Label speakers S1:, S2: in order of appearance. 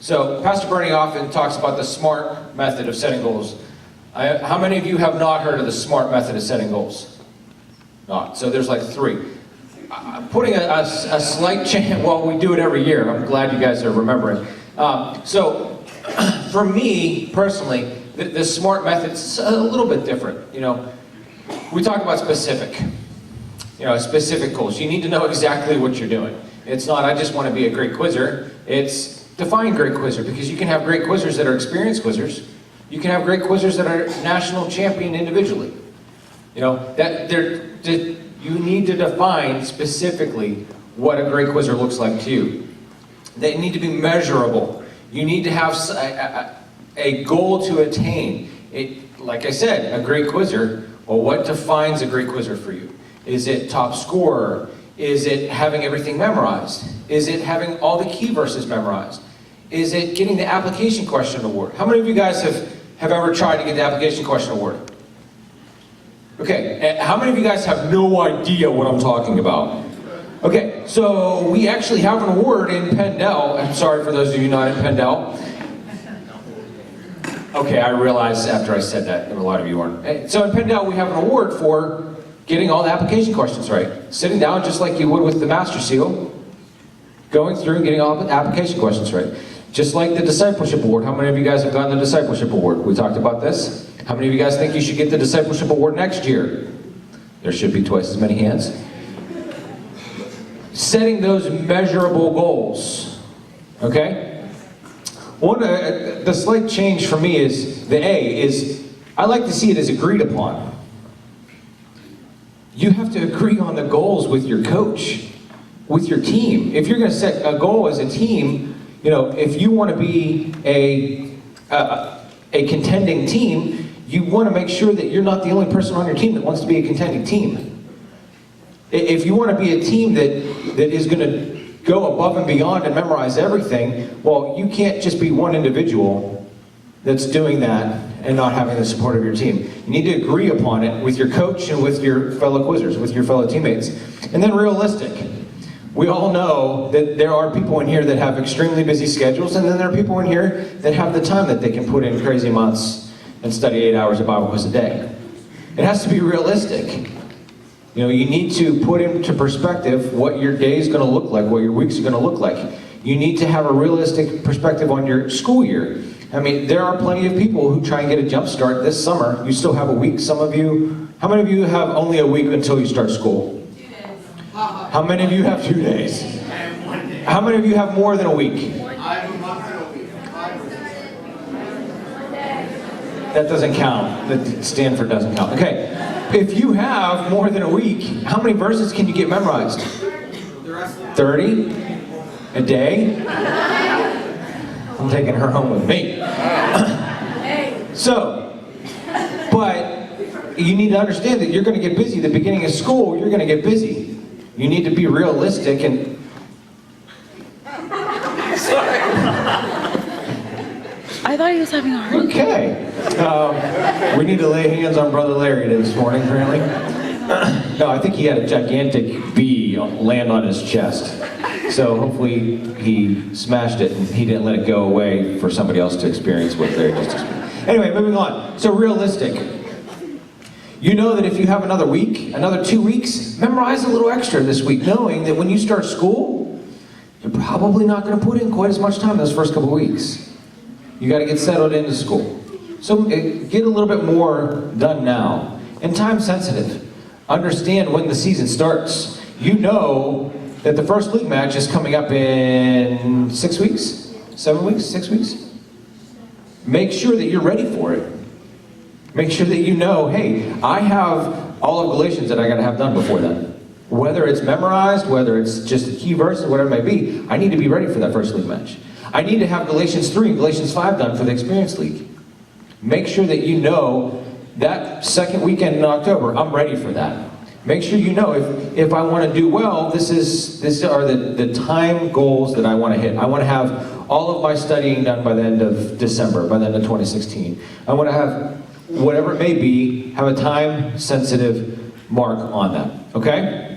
S1: So Pastor Bernie often talks about the SMART method of setting goals. How many of you have not heard of the SMART method of setting goals? Not. So there's like 3. I'm putting a slight change. Well, we do it every year. I'm glad you guys are remembering. So for me personally, the SMART method is a little bit different. You know, we talk about specific. You know, specific goals. You need to know exactly what you're doing. It's not, I just want to be a great quizzer. It's define great quizzer, because you can have great quizzers that are experienced quizzers. You can have great quizzers that are national champion individually. You know, you need to define specifically what a great quizzer looks like to you. They need to be measurable. You need to have a goal to attain. Like I said, a great quizzer, well, what defines a great quizzer for you? Is it top scorer? Is it having everything memorized? Is it having all the key verses memorized? Is it getting the application question award? How many of you guys have ever tried to get the application question award? Okay, how many of you guys have no idea what I'm talking about? Okay, so we actually have an award in Pendel. I'm sorry for those of you not in Pendel. Okay, I realized after I said that a lot of you aren't. So in Pendel we have an award for getting all the application questions right. Sitting down just like you would with the Master Seal, going through and getting all the application questions right. Just like the Discipleship Award. How many of you guys have gotten the Discipleship Award? We talked about this. How many of you guys think you should get the Discipleship Award next year? There should be twice as many hands. Setting those measurable goals, okay? The slight change for me is, the A is, I like to see it as agreed upon. You have to agree on the goals with your coach, with your team. If you're going to set a goal as a team, you know, if you want to be a contending team, you want to make sure that you're not the only person on your team that wants to be a contending team. If you want to be a team that is going to go above and beyond and memorize everything, well, you can't just be one individual that's doing that and not having the support of your team. You need to agree upon it with your coach and with your fellow quizzers, with your fellow teammates. And then realistic. We all know that there are people in here that have extremely busy schedules, and then there are people in here that have the time that they can put in crazy months and study 8 hours of Bible quiz a day. It has to be realistic. You know, you need to put into perspective what your day is going to look like, what your weeks are going to look like. You need to have a realistic perspective on your school year. I mean, there are plenty of people who try and get a jump start this summer. You still have a week. Some of you, how many of you have only a week until you start school?
S2: 2 days.
S1: How many of you have 2 days? How many of you have more than a week?
S3: I have a month and a week.
S1: That doesn't count. That Stanford doesn't count. Okay. If you have more than a week, how many verses can you get memorized? 30? A day? I'm taking her home with me. So, but you need to understand that you're going to get busy. The beginning of school, you're going to get busy. You need to be realistic and...
S2: I thought he was having a heart attack.
S1: Okay. We need to lay hands on Brother Larry this morning, apparently. No, I think he had a gigantic bee land on his chest. So hopefully he smashed it and he didn't let it go away for somebody else to experience what Larry just experienced. Anyway, moving on. So realistic. You know that if you have another week, another 2 weeks, memorize a little extra this week, knowing that when you start school, you're probably not going to put in quite as much time those first couple weeks. You got to get settled into school. So get a little bit more done now. And time sensitive. Understand when the season starts. You know that the first league match is coming up in 6 weeks? 7 weeks? 6 weeks? Make sure that you're ready for it. Make sure that you know, hey, I have all of Galatians that I got to have done before then. Whether it's memorized, whether it's just a key verse, or whatever it may be, I need to be ready for that first league match. I need to have Galatians 3 and Galatians 5 done for the Experience League. Make sure that you know that second weekend in October, I'm ready for that. Make sure you know if I want to do well, these are the time goals that I want to hit. I want to have all of my studying done by the end of December, by the end of 2016. I want to have, whatever it may be, have a time-sensitive mark on that, okay?